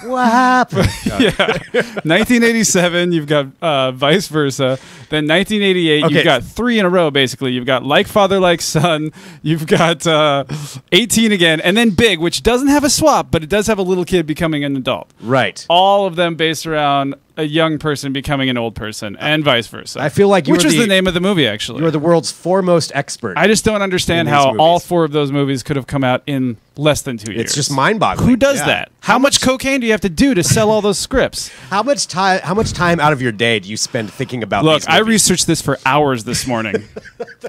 What happened? Yeah. 1987, you've got Vice Versa. Then 1988, Okay. you've got 3 in a row, basically. You've got Like Father, Like Son. You've got 18 again. And then Big, which doesn't have a swap, but it does have a little kid becoming an adult. Right. All of them based around a young person becoming an old person, and vice versa. I feel like which was the name of the movie, actually. You are the world's foremost expert. I just don't understand how all 4 of those movies could have come out in less than 2 years. It's just mind-boggling. Who does that? How much cocaine do you have to do to sell all those scripts? How much time out of your day do you spend thinking about Look, these I movies? researched this for hours this morning.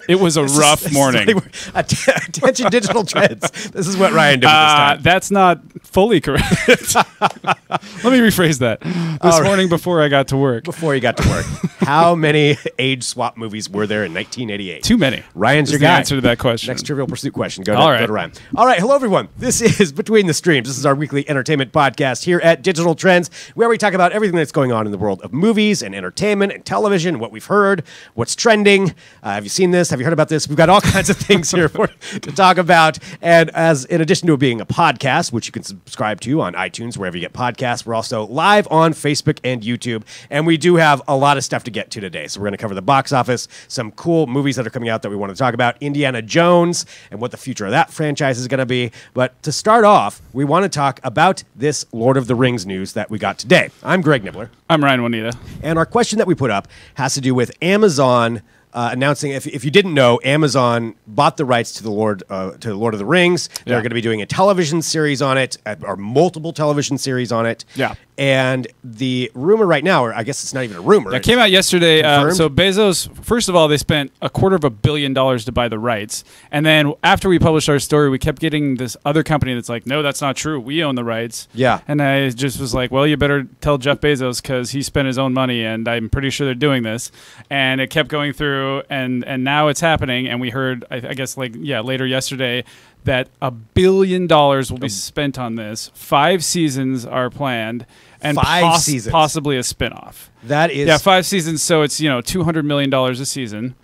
It was a rough morning. Attention digital trends. This is what Ryan did with this time. That's not fully correct. Let me rephrase that. This morning before I got to work. Before you got to work. How many age swap movies were there in 1988? Too many. Ryan's is your the guy. answer to that question. Next Trivial Pursuit question. Go to Ryan. All right. Hello, everyone. This is Between the Streams. This is our weekly entertainment podcast here at Digital Trends, where we talk about everything that's going on in the world of movies and entertainment and television, what we've heard, what's trending. Have you seen this? Have you heard about this? We've got all kinds of things here to talk about. And as in addition to it being a podcast, which you can subscribe to on iTunes, wherever you get podcasts, we're also live on Facebook and YouTube. And we do have a lot of stuff to get to today. So we're going to cover the box office, some cool movies that are coming out that we want to talk about, Indiana Jones, and what the future of that franchise is going to be. But to start off, we want to talk about this Lord of the Rings news that we got today. I'm Greg Nibbler. I'm Ryan Juanita. And our question that we put up has to do with Amazon announcing, if you didn't know, Amazon bought the rights to the Lord of the Rings. They're going to be doing a television series on it, or multiple television series on it. Yeah. And the rumor right now, or I guess it's not even a rumor. That came out yesterday. Confirmed? So Bezos, first of all, they spent $250 million to buy the rights. And then after we published our story, we kept getting this other company that's like, no, that's not true. We own the rights. Yeah. And I just was like, well, you better tell Jeff Bezos because he spent his own money, and I'm pretty sure they're doing this. And it kept going through, and now it's happening. And we heard, I guess, later yesterday, that $1 billion will be spent on this. 5 seasons are planned, and 5 seasons, possibly a spinoff. That is 5 seasons. So it's $200 million a season,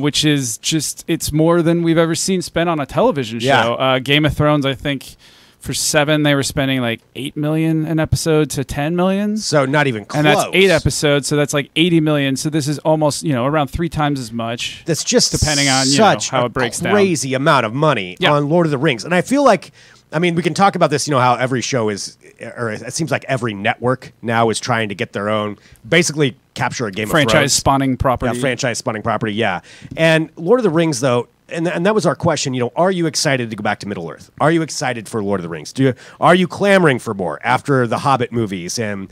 which is just it's more than we've ever seen spent on a television show. Game of Thrones, I think. For 7, they were spending like $8 million an episode to $10 million. So not even close. And that's 8 episodes, so that's like $80 million. So this is almost around 3 times as much. That's just depending on such how it breaks down. Crazy amount of money on Lord of the Rings, and I feel like. I mean, we can talk about this, how every show is, or it seems like every network now is trying to get their own, basically capture a Game of Thrones. Franchise spawning property. Yeah, franchise spawning property, yeah. And Lord of the Rings, though, and that was our question, are you excited to go back to Middle-earth? Are you excited for Lord of the Rings? Are you clamoring for more after the Hobbit movies? And,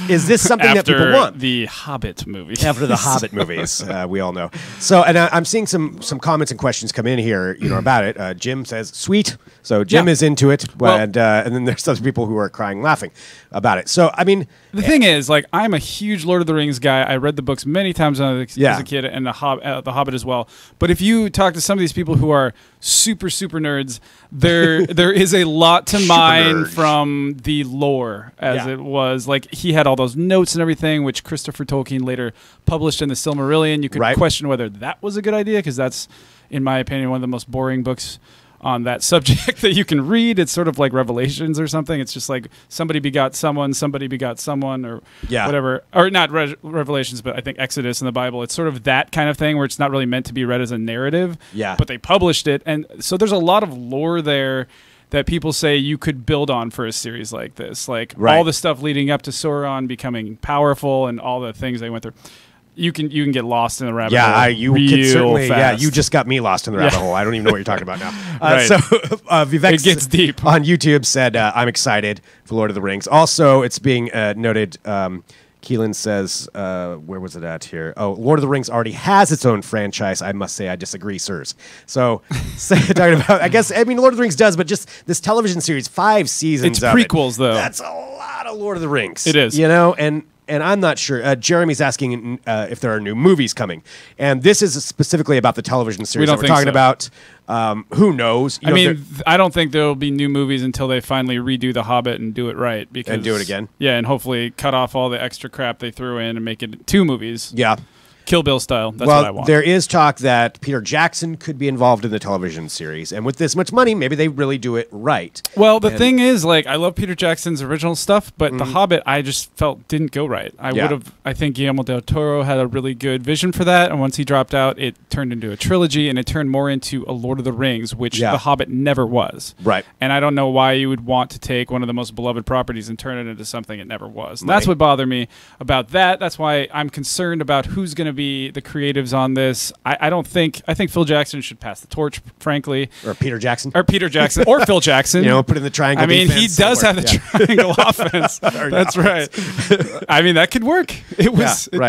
is this something that people want? The Hobbit movies. After the Hobbit movies, we all know. So, and I'm seeing some comments and questions come in here, about it. Jim says, sweet. So Jim is into it, and then there's other people who are crying, laughing about it. So, I mean, the thing is, I'm a huge Lord of the Rings guy. I read the books many times as a kid, and the Hobbit as well. But if you talk to some of these people who are super nerds, there is a lot to mine from the lore, as it was. Like, he had all those notes and everything, which Christopher Tolkien later published in the Silmarillion. You could question whether that was a good idea, because that's, in my opinion, one of the most boring books on that subject that you can read. It's sort of like Revelations or something. It's just like somebody begot someone, or whatever. Or not Revelations, but I think Exodus in the Bible. It's sort of that kind of thing where it's not really meant to be read as a narrative. Yeah. But they published it. And so there's a lot of lore there that people say you could build on for a series like this. Like all the stuff leading up to Sauron becoming powerful and all the things they went through. You can get lost in the rabbit hole. You could certainly. Fast. Yeah, you just got me lost in the rabbit hole. I don't even know what you're talking about now. So Vivek, it gets deep on YouTube, said, "I'm excited for Lord of the Rings." Also, it's being noted. Keelan says, "Where was it at here? Oh, Lord of the Rings already has its own franchise. I must say, I disagree, sirs." So, talking about, Lord of the Rings does, but just this television series, 5 seasons. It's prequels, though. That's a lot of Lord of the Rings. It is, and and I'm not sure. Jeremy's asking if there are new movies coming, and this is specifically about the television series that we're talking about. Who knows? I mean, I don't think there will be new movies until they finally redo The Hobbit and do it right. And do it again. Yeah, and hopefully cut off all the extra crap they threw in and make it 2 movies. Yeah. Kill Bill style. That's what I want. There is talk that Peter Jackson could be involved in the television series, and with this much money, maybe they really do it right. Well, the thing is, like, I love Peter Jackson's original stuff, but The Hobbit, I just felt didn't go right. I think Guillermo del Toro had a really good vision for that, and once he dropped out, it turned into a trilogy, and it turned more into a Lord of the Rings, which The Hobbit never was. Right. And I don't know why you would want to take one of the most beloved properties and turn it into something it never was. And that's what bothered me about that. That's why I'm concerned about who's going to be the creative on this. I think Phil Jackson should pass the torch, frankly. Or Peter Jackson. Or Phil Jackson. Put in the triangle. I mean, he does have the triangle offense. That's right. I mean, that could work. It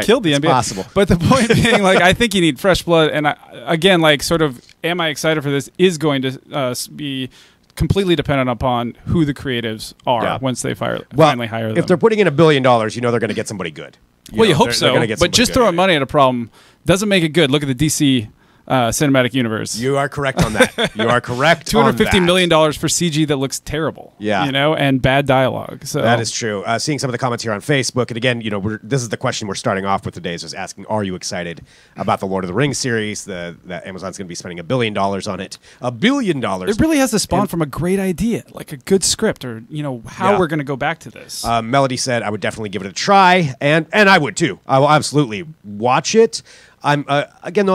killed the NBA. Possible. But the point being, like, I think you need fresh blood. And again, like, sort of, am I excited for this? Is going to be completely dependent upon who the creatives are once they finally hire them. If they're putting in $1 billion, they're going to get somebody good. You hope so, but just throwing money at a problem doesn't make it good. Look at the DC cinematic universe. You are correct on that. You are correct. $250 million for CG that looks terrible. Yeah, and bad dialogue. So that is true. Seeing some of the comments here on Facebook, and again, this is the question we're starting off with today. Is just asking, are you excited about the Lord of the Rings series? That Amazon's going to be spending $1 billion on it. $1 billion. It really has to spawn from a great idea, like a good script, or how we're going to go back to this. Melody said, "I would definitely give it a try," and I would too. I will absolutely watch it. I'm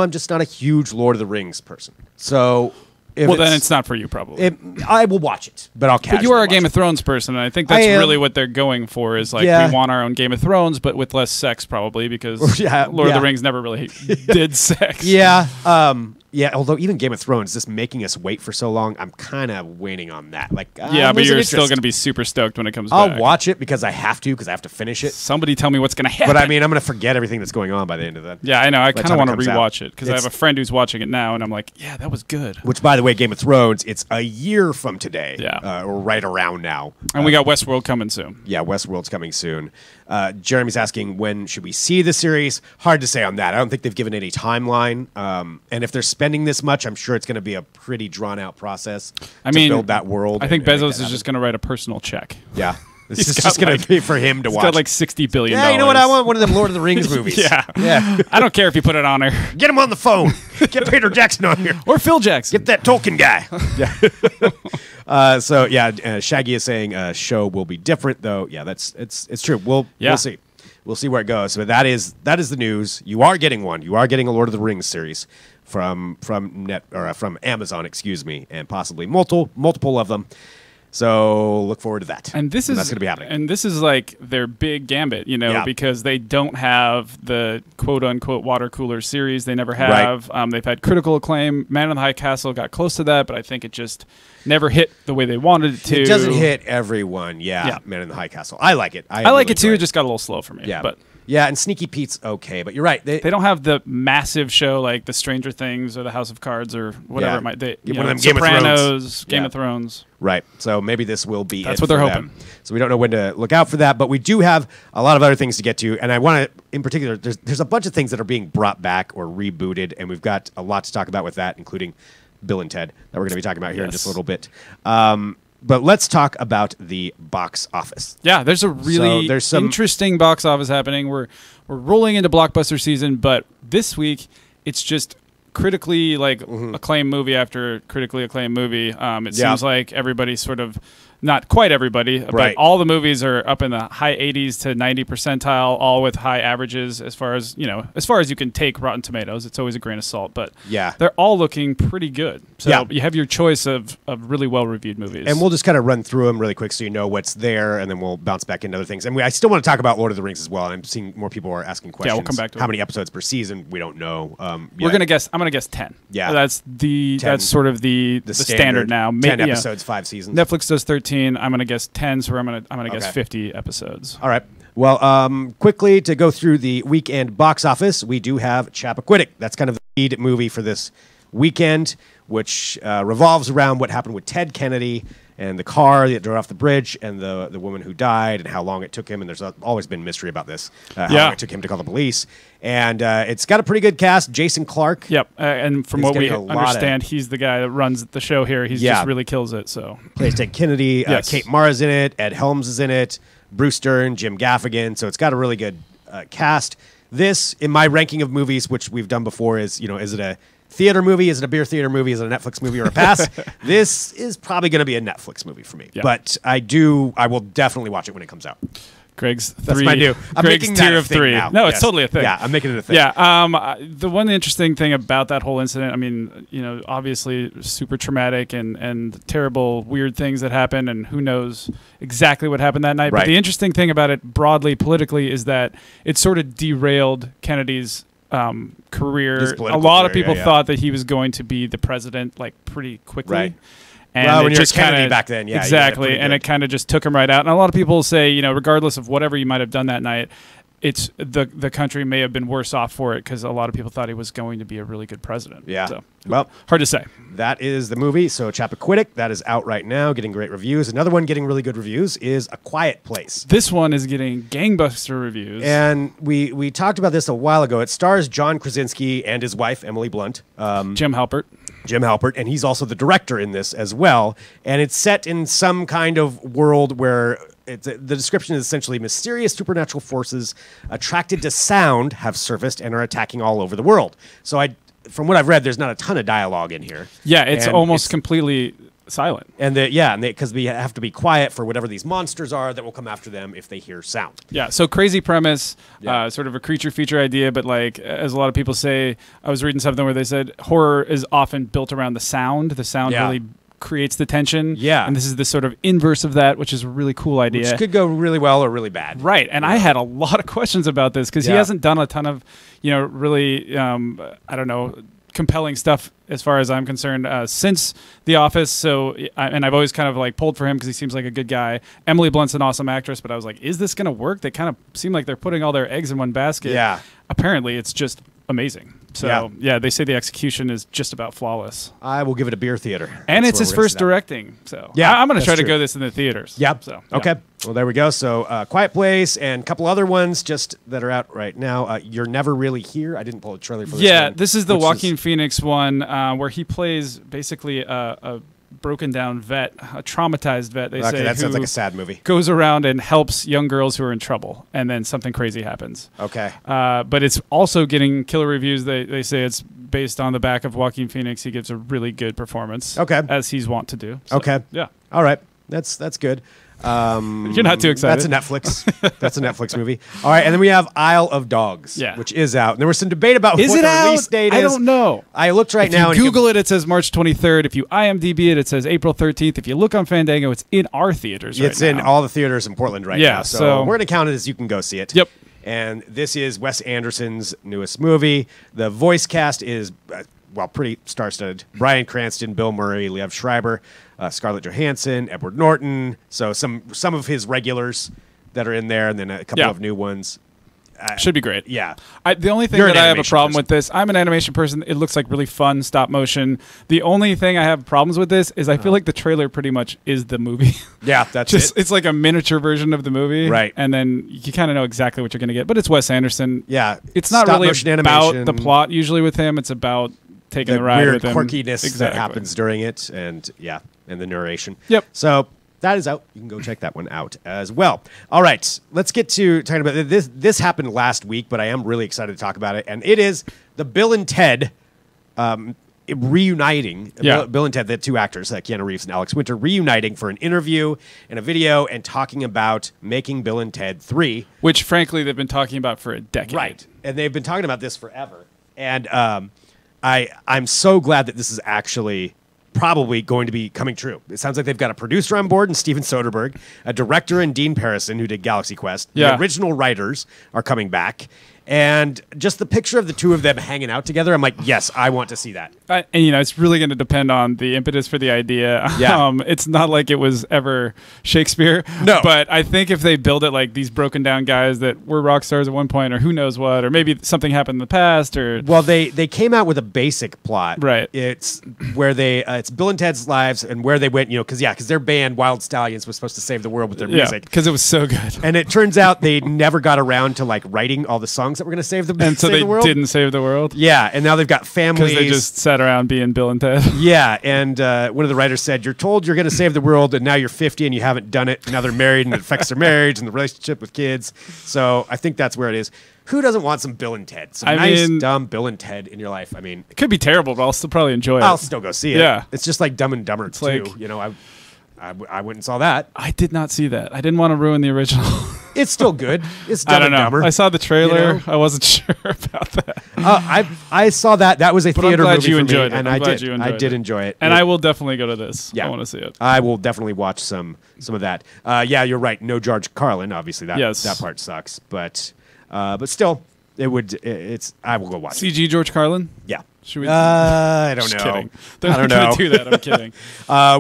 just not a huge Lord of the Rings person. So, then it's not for you, probably. I will watch it, but I'll casually. But you are a Game of Thrones person, and I think that's really what they're going for. Is like we want our own Game of Thrones, but with less sex, probably because Lord of the Rings never really did sex. Yeah. Although even Game of Thrones, just making us wait for so long, I'm kind of waiting on that. Like, but you're still going to be super stoked when it comes back. I'll watch it because I have to finish it. Somebody tell me what's going to happen. But I mean, I'm going to forget everything that's going on by the end of that. Yeah, I know. I kind of want to rewatch it because I have a friend who's watching it now, and I'm like, yeah, that was good. Which, by the way, Game of Thrones, it's a year from today. Yeah. Or right around now. And we got Westworld coming soon. Yeah, Westworld's coming soon. Jeremy's asking, when should we see the series? Hard to say on that. I don't think they've given any timeline. And if they're spending this much, I'm sure it's going to be a pretty drawn-out process to build that world. I think Bezos is just going to write a personal check. Yeah. This is just going to be for him to watch. He's got like $60 billion. Yeah, you know what? I want one of them Lord of the Rings movies. Yeah. I don't care if you put it on there. Get him on the phone. Get Peter Jackson on here. Or Phil Jackson. Get that Tolkien guy. Shaggy is saying show will be different, though. Yeah, it's true. We'll see. We'll see where it goes. But that is the news. You are getting one. You are getting a Lord of the Rings series from Amazon, and possibly multiple of them. So look forward to that. And that's going to be happening. And this is like their big gambit, because they don't have the quote-unquote water cooler series. They never have. Right. They've had critical acclaim. Man in the High Castle got close to that, but I think it just never hit the way they wanted it to. It doesn't hit everyone. Yeah. Man in the High Castle. I like it. I like it too. It just got a little slow for me. Yeah. But yeah, and Sneaky Pete's okay, but you're right. They don't have the massive show like the Stranger Things or the House of Cards or whatever it might be. One of them Sopranos, Game of Thrones. Right. So maybe this will be That's what they're hoping. So we don't know when to look out for that, but we do have a lot of other things to get to. And I want to, in particular, there's a bunch of things that are being brought back or rebooted, and we've got a lot to talk about with that, including Bill and Ted that we're going to be talking about here in just a little bit. But let's talk about the box office. Yeah, there's a really interesting box office happening. We're rolling into blockbuster season, but this week it's just critically acclaimed movie after critically acclaimed movie. It seems like everybody's sort of, not quite everybody, but all the movies are up in the high 80s to 90 percentile, all with high averages as far as you can take Rotten Tomatoes. It's always a grain of salt, but they're all looking pretty good. So you have your choice of really well-reviewed movies. And we'll just kind of run through them really quick so you know what's there, and then we'll bounce back into other things. And I still want to talk about Lord of the Rings as well. I'm seeing more people are asking questions. Yeah, we'll come back to how many episodes per season? We don't know. We're gonna guess. I'm gonna guess 10. Yeah, that's sort of the standard now. 10 episodes, 5 seasons. Netflix does 13. I'm gonna guess 10, so I'm gonna guess 50 episodes. All right. Well, quickly to go through the weekend box office, we do have Chappaquiddick. That's kind of the lead movie for this weekend. which revolves around what happened with Ted Kennedy and the car that drove off the bridge and the woman who died and how long it took him. And there's always been mystery about this, how long it took him to call the police. And it's got a pretty good cast. Jason Clarke. Yep. And from what we understand, he's the guy that runs the show here. He just really kills it. So plays Ted Kennedy. Kate Mara's in it. Ed Helms is in it. Bruce Dern, Jim Gaffigan. So it's got a really good cast. This, in my ranking of movies, which we've done before, is, is it a theater movie? Is it a beer theater movie? Is it a Netflix movie or a pass? This is probably going to be a Netflix movie for me. Yeah. But I will definitely watch it when it comes out. Greg's three. That's my new. I'm Greg's making tier of three. Now. No, it's totally a thing. Yeah, I'm making it a thing. Yeah. The one interesting thing about that whole incident, I mean, obviously super traumatic and terrible, weird things that happened, and who knows exactly what happened that night. Right. But the interesting thing about it broadly politically is that it sort of derailed Kennedy's career. A lot of people thought that he was going to be the president pretty quickly. Right. And when you're Kennedy back then, exactly, and it kind of just took him right out. And a lot of people say, regardless of whatever you might have done that night, it's the country may have been worse off for it because a lot of people thought he was going to be a really good president. Yeah, so, well, hard to say. That is the movie. So Chappaquiddick, that is out right now, getting great reviews. Another one getting really good reviews is A Quiet Place. This one is getting gangbuster reviews. And we talked about this a while ago. It stars John Krasinski and his wife Emily Blunt. Jim Halpert, and he's also the director in this as well. And it's set in some kind of world where the description is essentially mysterious supernatural forces attracted to sound have surfaced and are attacking all over the world. So from what I've read, there's not a ton of dialogue in here. Yeah, it's almost completely silent. And because we have to be quiet for whatever these monsters are that will come after them if they hear sound. Yeah, so crazy premise, sort of a creature feature idea, but as a lot of people say, I was reading something where they said horror is often built around the sound. The sound really creates the tension. Yeah. And this is the sort of inverse of that, which is a really cool idea. Which could go really well or really bad. Right. And I had a lot of questions about this because he hasn't done a ton of, really, I don't know, compelling stuff as far as I'm concerned since The Office. So, and I've always kind of pulled for him because he seems like a good guy. Emily Blunt's an awesome actress, but I was like, is this going to work? They kind of seem like they're putting all their eggs in one basket. Yeah. Apparently, it's just amazing. So, yeah, they say the execution is just about flawless. I will give it a beer theater. And it's his first directing. So, I'm going to try to go this in the theaters. Yep. So, okay. Well, there we go. So, Quiet Place and a couple other ones just that are out right now. You're Never Really Here. I didn't pull a trailer for this one. Yeah, this is the Joaquin Phoenix one where he plays basically a broken down vet, a traumatized vet, they say. That sounds like a sad movie. Goes around and helps young girls who are in trouble, and then something crazy happens. Okay. But it's also getting killer reviews. They say it's based on the back of Joaquin Phoenix. He gives a really good performance. Okay. As he's wont to do. So, okay. Yeah. All right. That's good. You're not too excited. That's a Netflix movie. All right, and then we have Isle of Dogs, which is out. And there was some debate about what the release date is. I don't know. I looked now. If you Google it, it says March 23rd. If you IMDb it, it says April 13th. If you look on Fandango, it's in our theaters right now. It's in all the theaters in Portland right now. So we're going to count it as you can go see it. Yep. And this is Wes Anderson's newest movie. The voice cast is, pretty star-studded. Bryan Cranston, Bill Murray, Liev Schreiber, Scarlett Johansson, Edward Norton. So some of his regulars that are in there, and then a couple of new ones. Should be great. Yeah. The only thing that I have a problem with this, I'm an animation person. It looks like really fun stop motion. The only thing I have problems with this is I feel like the trailer pretty much is the movie. Yeah, that's just it's like a miniature version of the movie. Right. And then you kind of know exactly what you're going to get. But it's Wes Anderson. Yeah. It's not really about the plot usually with him. It's about taking the ride with him. Weird quirkiness that happens during it, and the narration. Yep. So that is out. You can go check that one out as well. All right, let's get to talking about this. This happened last week, but I am really excited to talk about it, and it is the Bill and Ted reuniting. Bill and Ted, the two actors, Keanu Reeves and Alex Winter, reuniting for an interview and a video and talking about making Bill and Ted 3. Which, frankly, they've been talking about for a decade. Right, and they've been talking about this forever. And I'm so glad that this is actually probably going to be coming true. It sounds like they've got a producer on board in Steven Soderbergh, a director in Dean Parison, who did Galaxy Quest. The original writers are coming back. And just the picture of the two of them hanging out together, I'm like, yes, I want to see that. And it's really going to depend on the impetus for the idea. Yeah. It's not like it was ever Shakespeare. No. But I think if they build it like these broken down guys that were rock stars at one point, or who knows what, or maybe something happened in the past, or well, they came out with a basic plot. Right. It's where it's Bill and Ted's lives and where they went. Because their band Wild Stallions was supposed to save the world with their music. Because it was so good. And it turns out they never got around to like writing all the songs that were going to save the and so save they the world. didn't save the world. Yeah, and now they've got families. Because they just sat around being Bill and Ted. Yeah, and one of the writers said, "You're told you're going to save the world, and now you're 50 and you haven't done it. Now they're married, and it affects their marriage and the relationship with kids." So I think that's where it is. Who doesn't want some Bill and Ted? Some dumb Bill and Ted in your life. I mean, it could be terrible, but I'll still probably enjoy it. I'll still go see it. Yeah, it's just like Dumb and Dumber too. Like, I went and saw that. I did not see that. I didn't want to ruin the original. It's still good. It's Dumb I don't know. and Dumber. I saw the trailer. I wasn't sure about that. I saw that. That was a theater movie for me, enjoyed it. and I did enjoy it. And I will definitely go to this. Yeah. I want to see it. I will definitely watch some of that. Yeah, you're right. No George Carlin. Obviously, that part sucks. But still, I will go watch it. CG George Carlin? Yeah. Should we? I don't know. Kidding. They're not going to do that. I'm kidding.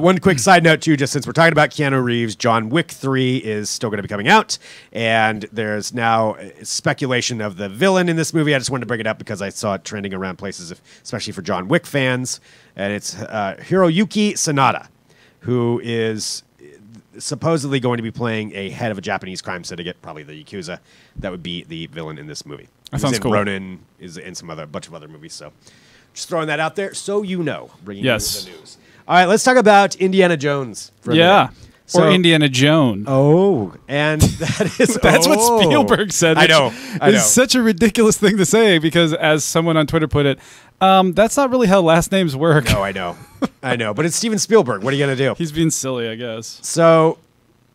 One quick side note, too, just since we're talking about Keanu Reeves, John Wick 3 is still going to be coming out. And there's now speculation of the villain in this movie. I just wanted to bring it up because I saw it trending around places, especially for John Wick fans. And it's Hiroyuki Sanada, who is supposedly going to be playing a head of a Japanese crime syndicate, probably the Yakuza. That would be the villain in this movie. That sounds cool. Ronin is in bunch of other movies, so just throwing that out there so you know. Bringing you the news. All right, let's talk about Indiana Jones for a minute. Or Indiana Jones. Oh, and that is that's what Spielberg said. I know. It's such a ridiculous thing to say because, as someone on Twitter put it, that's not really how last names work. No, I know. But it's Steven Spielberg. What are you going to do? He's being silly, I guess. So,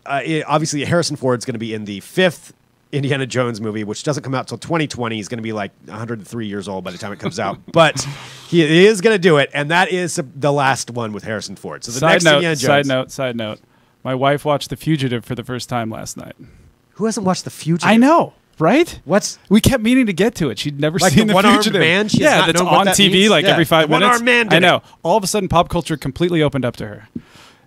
obviously, Harrison Ford's going to be in the 5th Indiana Jones movie, which doesn't come out till 2020. He's going to be like 103 years old by the time it comes out. But he is going to do it, and that is the last one with Harrison Ford. So the next Indiana Jones. Side note. My wife watched The Fugitive for the first time last night. Who hasn't watched The Fugitive? I know, right? We kept meaning to get to it. She'd never seen The one-armed Fugitive. Man? That's on TV means? every 5 minutes. One-armed Man. I know. All of a sudden, pop culture completely opened up to her.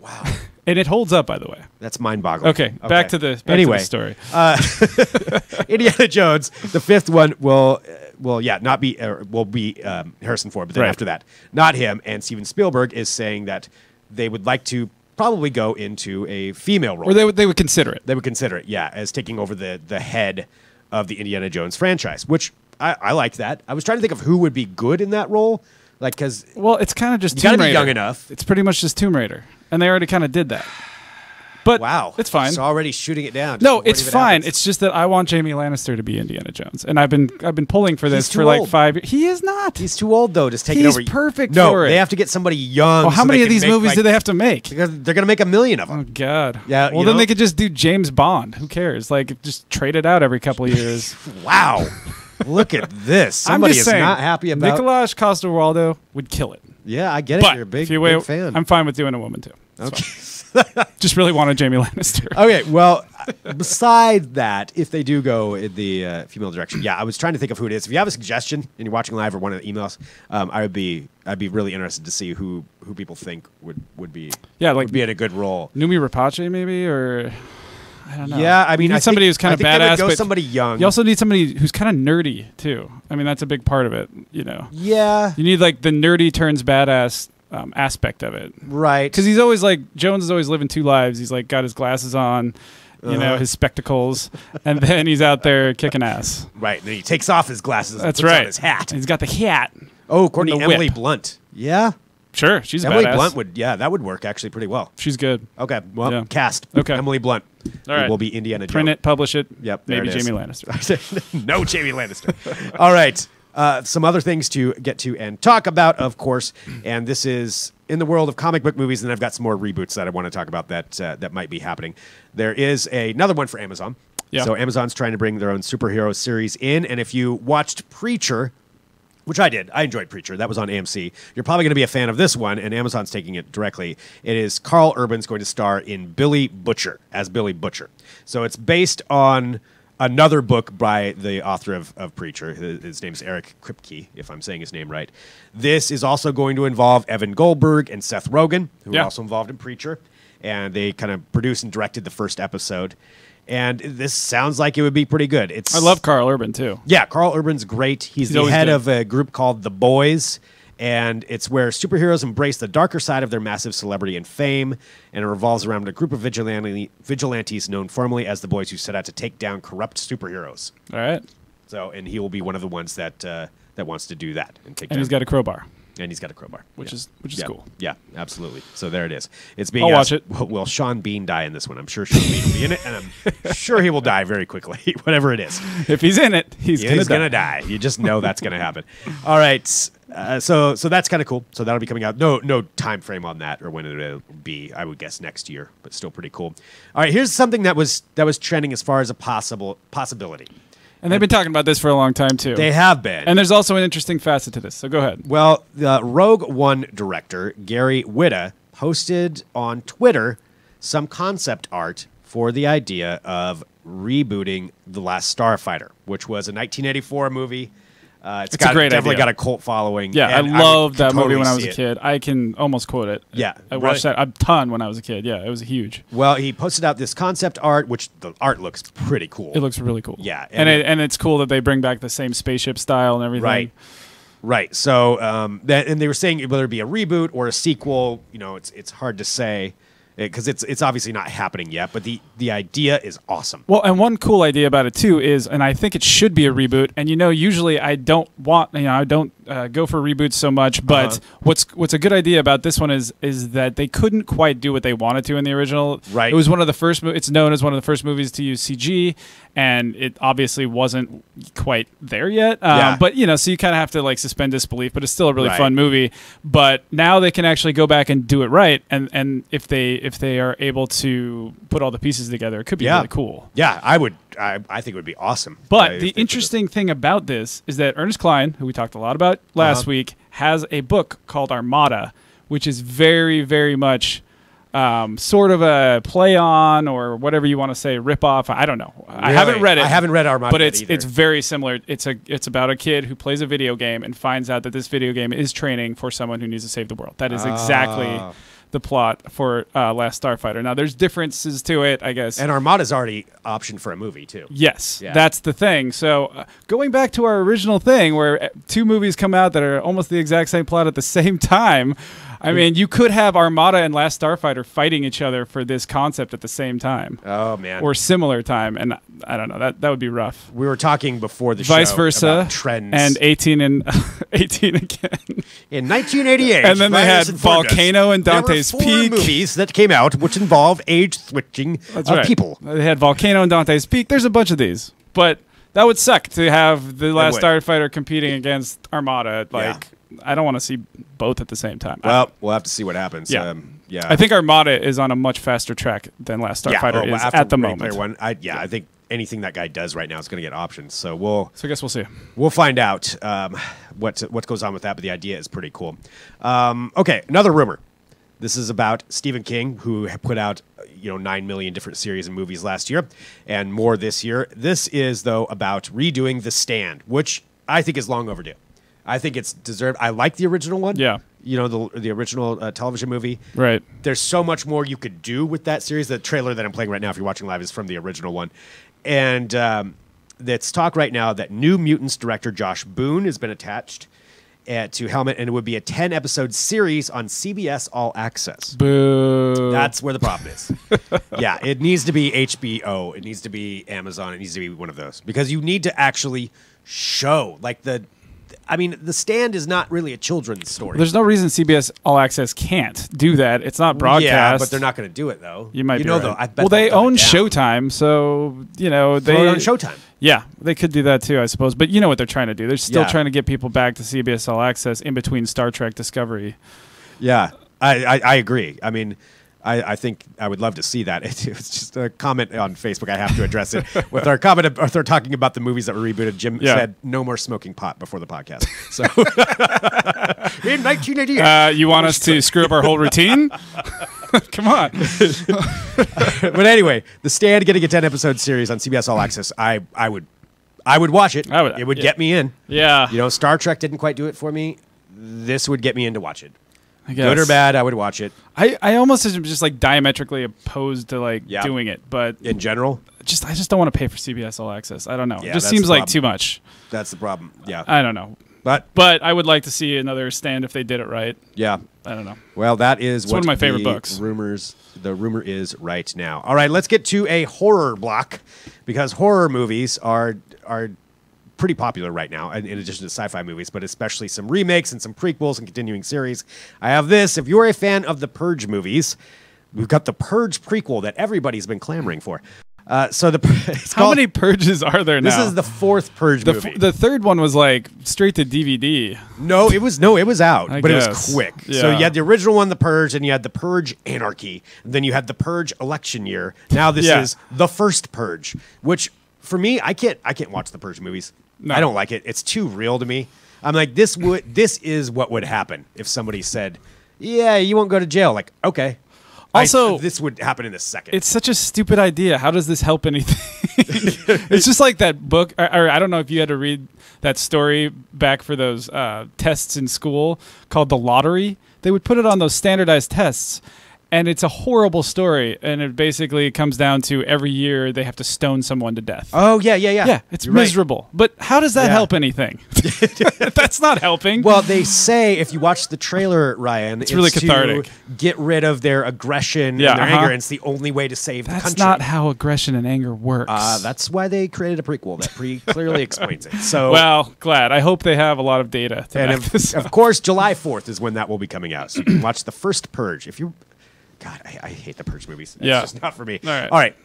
Wow. And it holds up, by the way. That's mind-boggling. Okay, back to the story. Indiana Jones, the 5th one will be Harrison Ford, but then after that, not him. And Steven Spielberg is saying that they would like to probably go into a female role. Or they would consider it. They would consider it, as taking over the head of the Indiana Jones franchise, which I like that. I was trying to think of who would be good in that role. Because it's kind of just Tomb Raider. Be young enough. It's pretty much just Tomb Raider, and they already kind of did that. But wow, it's fine. It's already shooting it down. No, it's fine. Happens. It's just that I want Jamie Lannister to be Indiana Jones, and I've been pulling for this for like 5 years. He is not. He's too old though. Just take it over. He's perfect for it. They have to get somebody young. Well, how many of these movies do they have to make? Because they're going to make 1 million of them. Oh God. Yeah. Well, then they could just do James Bond. Who cares? Like, just trade it out every couple of years. Wow. Look at this. Somebody is not happy about. Nicolas Coster-Waldau would kill it. Yeah, I get it. You're a big fan. I'm fine with doing a woman too. Okay. Just really wanted Jamie Lannister. Okay, well, besides that, if they do go in the female direction, I was trying to think of who it is. If you have a suggestion and you're watching live or one of the emails, I'd be really interested to see who people think would be would be in a good role. Numi Rapace maybe, or I don't know. Yeah, I mean, you need somebody who's kind of badass. Go somebody young. You also need somebody who's kind of nerdy too. I mean, that's a big part of it. Yeah. You need like the nerdy turns badass aspect of it, right? Because he's always like Jones is always living 2 lives. He's like got his glasses on, his spectacles, and then he's out there kicking ass. Right. And then he takes off his glasses. That's and puts right. on his hat. He's got the hat. Oh, according to Emily Blunt. Yeah. Sure, she's Emily badass. Blunt would that would work actually pretty well. She's good. Okay, well, cast. Okay, Emily Blunt. All right, will be Indiana Jones. Print it, publish it. Yep, maybe Jamie Lannister. No Jamie Lannister. All right, some other things to get to and talk about, of course, and this is in the world of comic book movies, and I've got some more reboots that I want to talk about that might be happening. There is another one for Amazon. Yeah. So Amazon's trying to bring their own superhero series in, and if you watched Preacher, which I did. I enjoyed Preacher. That was on AMC. You're probably going to be a fan of this one, and Amazon's taking it directly. It is Carl Urban's going to star in Billy Butcher, as Billy Butcher. So it's based on another book by the author of Preacher. His name is Eric Kripke, if I'm saying his name right. This is also going to involve Evan Goldberg and Seth Rogen, who are also involved in Preacher. And they kind of produced and directed the first episode. And this sounds like it would be pretty good. I love Carl Urban, too. Yeah, Carl Urban's great. He's the head of a group called The Boys. And it's where superheroes embrace the darker side of their massive celebrity and fame, and it revolves around a group of vigilantes known formally as the Boys, who set out to take down corrupt superheroes. All right. So, and he will be one of the ones that wants to do that and take. And he's got a crowbar. And he's got a crowbar, which is cool. Yeah, absolutely. So there it is. It's being. I'll watch it. Will Sean Bean die in this one? I'm sure Sean Bean will be in it, and I'm sure he will die very quickly. Whatever it is, if he's in it, he's gonna die. You just know that's gonna happen. All right. So that's kind of cool. So that'll be coming out. No time frame on that or when it'll be. I would guess next year, but still pretty cool. All right. Here's something that was trending as far as a possibility. And they've been talking about this for a long time, too. They have been. And there's also an interesting facet to this, so go ahead. Well, the Rogue One director, Gary Whitta, posted on Twitter some concept art for the idea of rebooting The Last Starfighter, which was a 1984 movie. It's a great definitely idea. Got a cult following. Yeah, I loved that movie when I was a kid. I can almost quote it. Yeah. I watched that a ton when I was a kid. Yeah, it was huge. Well, he posted out this concept art, which the art looks pretty cool. It looks really cool. Yeah. And it's cool that they bring back the same spaceship style and everything. Right. So, and they were saying whether it be a reboot or a sequel, it's hard to say. Because it's obviously not happening yet, but the idea is awesome. Well, and one cool idea about it too is, and I think it should be a reboot. And usually I don't go for reboots so much. But what's a good idea about this one is that they couldn't quite do what they wanted to in the original. Right. It was one of the first. It's known as one of the first movies to use CG, and it obviously wasn't quite there yet. But so you kind of have to suspend disbelief. But it's still a really fun movie. But now they can actually go back and do it right. And if they are able to put all the pieces together, it could be really cool. Yeah, I think it would be awesome. But the interesting thing about this is that Ernest Cline, who we talked a lot about last week, has a book called Armada, which is very, very much sort of a play on, or whatever you want to say, rip off. I don't know. Really? I haven't read it. I haven't read Armada, but it's very similar. It's about a kid who plays a video game and finds out that this video game is training for someone who needs to save the world. That is exactly the plot for Last Starfighter. Now, there's differences to it, I guess. And Armada's already optioned for a movie, too. Yes, that's the thing. So going back to our original thing where two movies come out that are almost the exact same plot at the same time, I mean, you could have Armada and Last Starfighter fighting each other for this concept at the same time. Oh, man. Or similar time. And I don't know. That would be rough. We were talking before the show Vice versa, about trends. And 18 again. In 1988. And then they had Volcano and Dante's Peak. There were 4 movies that came out which involve age switching of people. They had Volcano and Dante's Peak. There's a bunch of these. But that would suck to have the Last Starfighter competing against Armada. I don't want to see both at the same time. Well, we'll have to see what happens. Yeah. I think Armada is on a much faster track than Last Starfighter is at the moment. One, I think anything that guy does right now is going to get options. So I guess we'll see. We'll find out what goes on with that, but the idea is pretty cool. Okay, another rumor. This is about Stephen King, who put out 9 million different series and movies last year, and more this year. This is, though, about redoing The Stand, which I think is long overdue. I think it's deserved. I like the original one. Yeah. The original television movie. Right. There's so much more you could do with that series. The trailer that I'm playing right now, if you're watching live, is from the original one. And that's talk right now that New Mutants director Josh Boone has been attached to helmet, and it would be a 10-episode series on CBS All Access. Boo. That's where the problem is. Yeah, it needs to be HBO. It needs to be Amazon. It needs to be one of those, because you need to actually show The Stand is not really a children's story. There's no reason CBS All Access can't do that. It's not broadcast. Yeah, but they're not going to do it, though. You might be right. Though. I bet they own Showtime, so they own Showtime. Yeah, they could do that too, I suppose. But you know what they're trying to do. They're still trying to get people back to CBS All Access in between Star Trek Discovery. Yeah, I agree. I mean, I think I would love to see that. It's just a comment on Facebook. I have to address it. With our comment, if they're talking about the movies that were rebooted, Jim said no more smoking pot before the podcast. So in 1988. You want us to screw up our whole routine? Come on. But anyway, The Stand getting a 10-episode series on CBS All Access. I would watch it. It would get me in. Yeah. You know, Star Trek didn't quite do it for me. This would get me in to watch it. I guess. Good or bad, I would watch it. I almost am just like diametrically opposed to like doing it, but in general, I just don't want to pay for CBS All Access. I don't know. Yeah, it just seems like too much. That's the problem. Yeah. I don't know. But I would like to see another Stand if they did it right. Yeah. I don't know. Well, that is one of my favorite books. The rumor is right now. All right, let's get to a horror block because horror movies are pretty popular right now, in addition to sci-fi movies, but especially some remakes and some prequels and continuing series. I have this. If you're a fan of the Purge movies, we've got the Purge prequel that everybody's been clamoring for. How many Purges are there now? This is the fourth Purge movie. The third one was like straight to DVD. No, it was out, but guess. It was quick. Yeah. So you had the original one, The Purge, and you had the Purge Anarchy. And then you had the Purge Election Year. Now this is the first Purge, which for me, I can't watch the Purge movies. No. I don't like it. It's too real to me. I'm like, this is what would happen if somebody said, "Yeah, you won't go to jail." Like, okay. Also, this would happen in a second. It's such a stupid idea. How does this help anything? It's just like that book, or I don't know if you had to read that story back for those tests in school called The Lottery. They would put it on those standardized tests, and it's a horrible story. And it basically comes down to every year they have to stone someone to death. Oh, yeah. Yeah, it's miserable. Right. But how does that help anything? That's not helping. Well, they say if you watch the trailer, Ryan, it's really cathartic. To get rid of their aggression and their anger. And it's the only way to save the country. That's not how aggression and anger works. That's why they created a prequel that clearly explains it. So, well, glad. I hope they have a lot of data to back this up. Of course, July 4th is when that will be coming out. So you can watch the first Purge. God, I hate the Purge movies. It's just not for me. All right.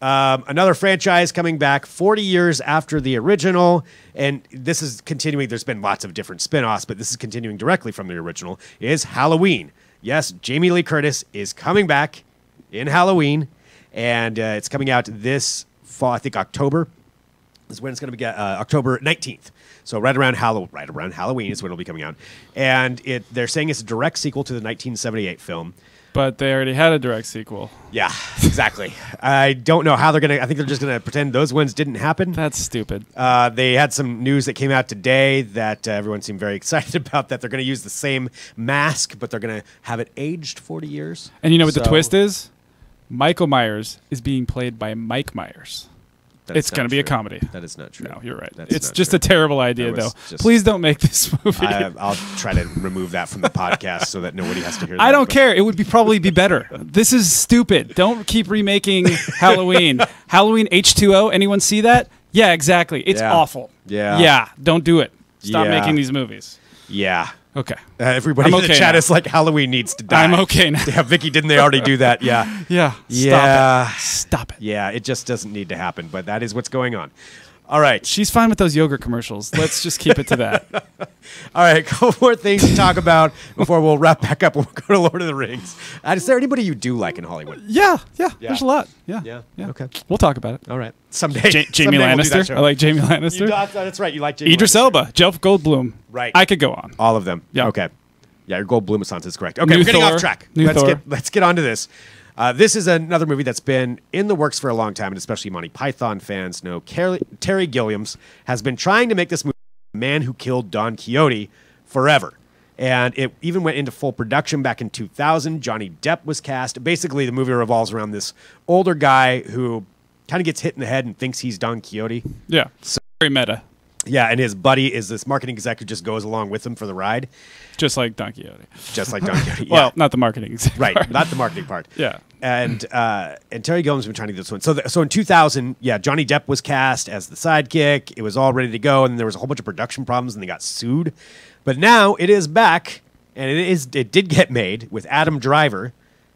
Another franchise coming back 40 years after the original, and this is continuing. There's been lots of different spin-offs, but this is continuing directly from the original, is Halloween. Yes, Jamie Lee Curtis is coming back in Halloween, and it's coming out this fall, I think October is when it's going to be October 19th. So right around Halloween is when it'll be coming out. And they're saying it's a direct sequel to the 1978 film. But they already had a direct sequel. Yeah, exactly. I don't know how they're going to... I think they're just going to pretend those ones didn't happen. That's stupid. They had some news that came out today that everyone seemed very excited about, that they're going to use the same mask, but they're going to have it aged 40 years. And you know what the twist is? Michael Myers is being played by Mike Myers. It's going to be a comedy. That is not true. No, you're right. It's just a terrible idea, though. Please don't make this movie. I'll try to remove that from the podcast so that nobody has to hear that. I don't care. It would probably be better. This is stupid. Don't keep remaking Halloween. Halloween H2O. Anyone see that? Yeah, exactly. It's awful. Yeah. Don't do it. Stop making these movies. Yeah. Okay. Everybody in the chat is like, Halloween needs to die. I'm okay now. Yeah, Vicky, didn't they already do that? Yeah. Yeah. Stop it. Yeah, it just doesn't need to happen, but that is what's going on. All right. She's fine with those yogurt commercials. Let's just keep it to that. All right, a couple more things to talk about before we'll wrap back up and we'll go to Lord of the Rings. Is there anybody you do like in Hollywood? Yeah. There's a lot. Yeah. Okay. We'll talk about it. All right. Someday. Jamie Lannister. I like Jamie Lannister. That's right. You like Jamie Idris Lannister. Elba. Jeff Goldblum. Right. I could go on. All of them. Yeah. Okay. Yeah, your Goldblum response is correct. Okay, we're getting off track. Let's get on to this. This is another movie that's been in the works for a long time, and especially Monty Python fans know Terry Gilliam has been trying to make this movie, The Man Who Killed Don Quixote, forever. And it even went into full production back in 2000. Johnny Depp was cast. Basically, the movie revolves around this older guy who kind of gets hit in the head and thinks he's Don Quixote. Yeah, so very meta. Yeah, and his buddy is this marketing exec who just goes along with him for the ride. Just like Don Quixote. Just like Don Quixote, yeah. Well, not the marketing exec right, not the marketing part. Yeah. And Terry Gilliam's been trying to do this one. So in 2000, Johnny Depp was cast as the sidekick. It was all ready to go, and there was a whole bunch of production problems, and they got sued. But now it is back, and it did get made with Adam Driver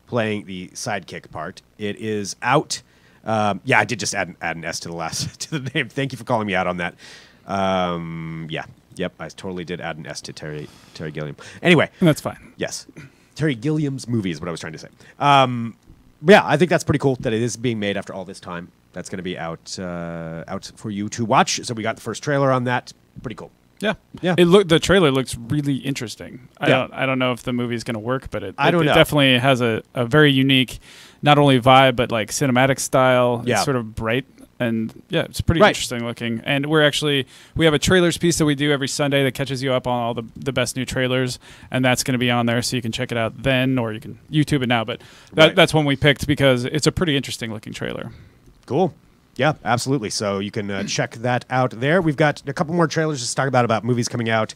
playing the sidekick part. It is out. I did just add an S to the name. Thank you for calling me out on that. Yep, I totally did add an S to Terry Gilliam. Anyway. That's fine. Yes. Terry Gilliam's movie is what I was trying to say. I think that's pretty cool that it is being made after all this time. That's going to be out for you to watch. So we got the first trailer on that. Pretty cool. Yeah. Yeah. The trailer looks really interesting. Yeah. I don't know if the movie's going to work, but it know. definitely has a very unique, not only vibe, but like cinematic style. Yeah. It's sort of bright. And yeah, it's pretty interesting looking. And we have a trailers piece that we do every Sunday that catches you up on all the best new trailers. And that's going to be on there. So you can check it out then, or you can YouTube it now. But that's one we picked because it's a pretty interesting looking trailer. Cool. Yeah, absolutely. So you can check that out there. We've got a couple more trailers to talk about movies coming out.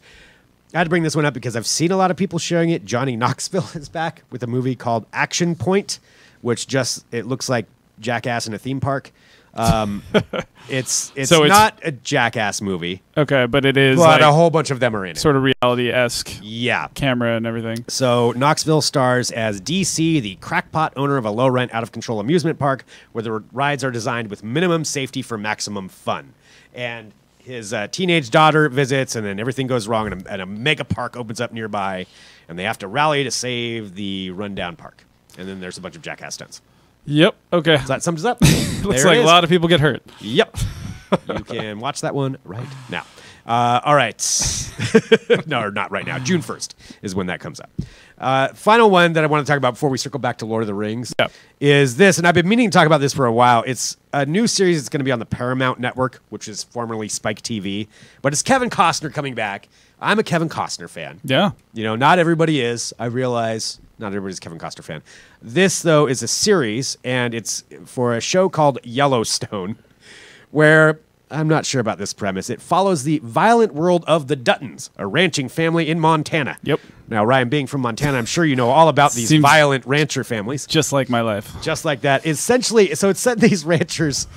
I had to bring this one up because I've seen a lot of people sharing it. Johnny Knoxville is back with a movie called Action Point, which it looks like Jackass in a theme park. It's not a Jackass movie. Okay, but it is. But a whole bunch of them are in it. Sort of reality-esque. Yeah. Camera and everything. So Knoxville stars as DC, the crackpot owner of a low-rent, out-of-control amusement park where the rides are designed with minimum safety for maximum fun. And his teenage daughter visits, and then everything goes wrong, and a mega park opens up nearby, and they have to rally to save the rundown park. And then there's a bunch of Jackass stunts. Yep. Okay. So that sums it up. Looks like a lot of people get hurt. Yep. You can watch that one right now. All right. No, not right now. June 1st is when that comes up. Final one that I want to talk about before we circle back to Lord of the Rings is this, and I've been meaning to talk about this for a while. It's a new series that's going to be on the Paramount Network, which is formerly Spike TV, but it's Kevin Costner coming back. I'm a Kevin Costner fan. Yeah. Not everybody is. I realize not everybody's a Kevin Costner fan. This, though, is a series, and it's for a show called Yellowstone, where I'm not sure about this premise. It follows the violent world of the Duttons, a ranching family in Montana. Yep. Now, Ryan, being from Montana, I'm sure you know all about these violent rancher families. Just like my life. Just like that. Essentially, so it's set these ranchers,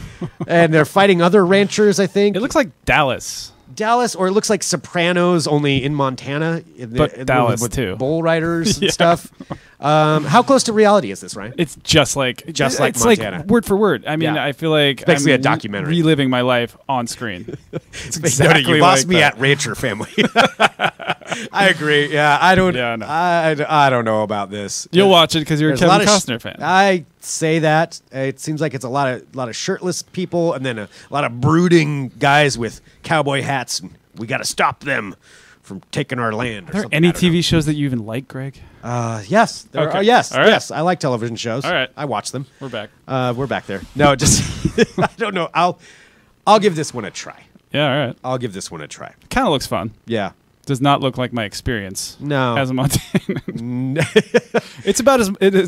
and they're fighting other ranchers, I think. It looks like Dallas. Or it looks like Sopranos, only in Montana. But Dallas, with too. Bull riders and stuff. How close to reality is this, Ryan? It's just like Montana. Like word for word. I mean, I feel like it's basically a documentary. Reliving my life on screen. It's exactly you lost me at rancher family. I agree. Yeah, I don't. Yeah, no. I don't know about this. You'll watch it because you're a Kevin Costner fan. I say that. It seems like it's a lot of shirtless people, and then a lot of brooding guys with cowboy hats, and we got to stop them from taking our land. Are there any TV shows that you even like, Greg? Yes. There are. Yes. Right. Yes. I like television shows. All right. I watch them. We're back. We're back there. No, just I don't know. I'll give this one a try. Yeah. All right. I'll give this one a try. Kind of looks fun. Yeah. Does not look like my experience. No. As a Montanan. It's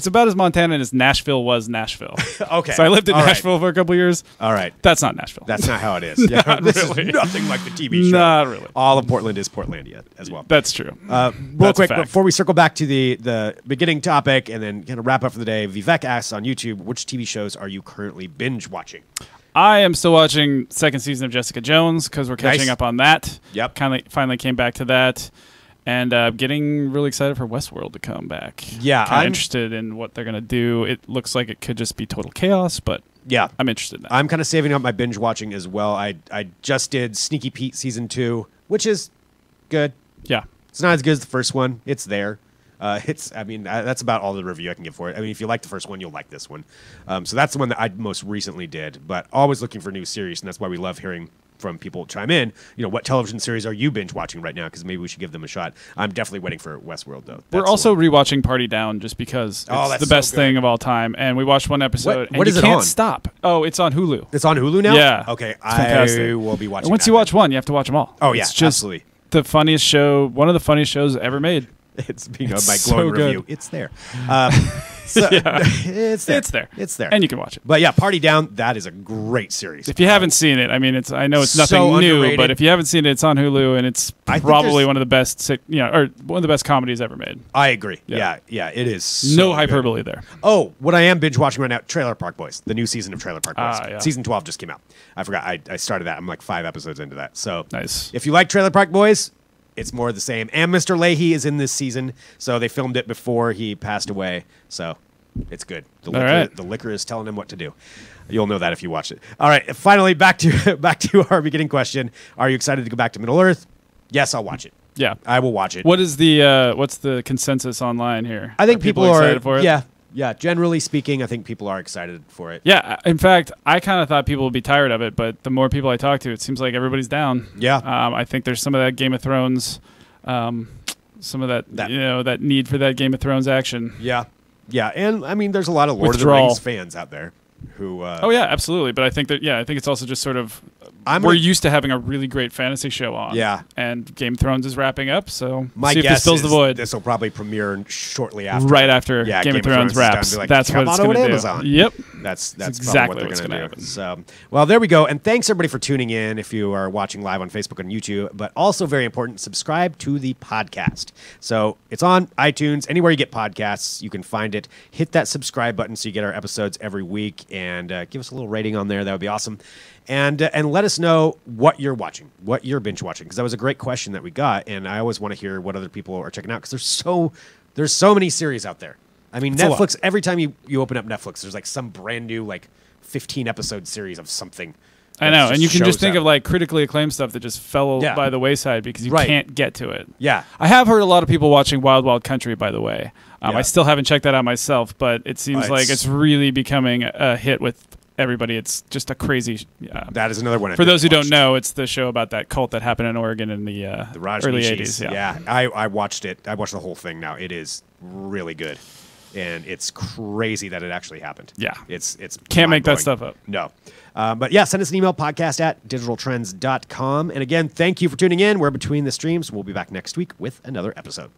about as Montana as Nashville was Nashville. Okay. So I lived in Nashville for a couple years. All right. That's not Nashville. That's not how it is. Yeah. This is nothing like the TV show. Not really. All of Portland is Portlandia as well. That's true. Real quick, before we circle back to the beginning topic and then kind of wrap up for the day, Vivek asks on YouTube, which TV shows are you currently binge watching? I am still watching second season of Jessica Jones because we're catching up on that. Yep. Finally came back to that. And getting really excited for Westworld to come back. Yeah. I'm interested in what they're going to do. It looks like it could just be total chaos, but yeah, I'm interested in that. I'm kind of saving up my binge watching as well. I just did Sneaky Pete Season 2, which is good. Yeah. It's not as good as the first one. It's there. That's about all the review I can give for it. I mean, if you like the first one, you'll like this one. So that's the one that I most recently did, but always looking for new series, and that's why we love hearing from people chime in. What television series are you binge watching right now? Because maybe we should give them a shot. I'm definitely waiting for Westworld, though. We're also rewatching Party Down just because it's the best thing of all time, and we watched one episode, and you can't stop. Oh, it's on Hulu. It's on Hulu now? Yeah. Okay, I will be watching. And once you watch one, you have to watch them all. Oh, yeah, it's just absolutely. The funniest show, one of the funniest shows ever made. It's my glowing review. It's there. It's there. It's there. And you can watch it. But yeah, Party Down, that is a great series. If you haven't seen it, I mean, I know it's nothing new, underrated. But if you haven't seen it, it's on Hulu, and it's probably one of the best, or one of the best comedies ever made. I agree. Yeah, it is. So no hyperbole there. Oh, what I am binge watching right now, Trailer Park Boys, the new season of Trailer Park Boys. Yeah. Season 12 just came out. I forgot. I started that. I'm like 5 episodes into that. So nice. If you like Trailer Park Boys, it's more of the same. And Mr. Leahy is in this season, so they filmed it before he passed away. So it's good. The liquor is telling him what to do. You'll know that if you watch it. All right. Finally, back to our beginning question. Are you excited to go back to Middle Earth? Yes, I'll watch it. Yeah, I will watch it. What is the what's the consensus online here? I think people are excited for it. Yeah, Yeah, generally speaking, I think people are excited for it. Yeah, in fact, I kind of thought people would be tired of it, but the more people I talk to, it seems like everybody's down. Yeah. I think there's some of that Game of Thrones, some of that you know, that need for that Game of Thrones action. Yeah. Yeah, and I mean, there's a lot of Lord of the Rings fans out there who... oh, yeah, absolutely. But I think that, I think it's also just sort of... we're used to having a really great fantasy show on. Yeah. And Game of Thrones is wrapping up, so my see if guess this fills the void. This will probably premiere shortly after. Right after Game of Thrones wraps. Like, that's what it's going to do. Amazon. Yep. That's exactly what they're going to do. Happen. So, well, there we go. And thanks, everybody, for tuning in if you are watching live on Facebook and YouTube. But also very important, subscribe to the podcast. So it's on iTunes. Anywhere you get podcasts, you can find it. Hit that subscribe button so you get our episodes every week. And give us a little rating on there. That would be awesome. And let us know what you're watching, what you're binge watching, because that was a great question that we got, and I always want to hear what other people are checking out, because there's so many series out there. I mean, it's Netflix. Every time you open up Netflix, there's like some brand new 15 episode series of something. I know, and you can just think of like critically acclaimed stuff that just fell by the wayside because you can't get to it. Yeah, I have heard a lot of people watching Wild Wild Country, by the way. I still haven't checked that out myself, but it seems like it's really becoming a hit with everybody. It's just a crazy... that is another one. For those who don't know, it's the show about that cult that happened in Oregon in the early 80s. Yeah, I watched it. I watched the whole thing now. It is really good. And it's crazy that it actually happened. Yeah. It's can't make that stuff up. No. But yeah, send us an email, podcast@digitaltrends.com. And again, thank you for tuning in. We're between the streams. We'll be back next week with another episode.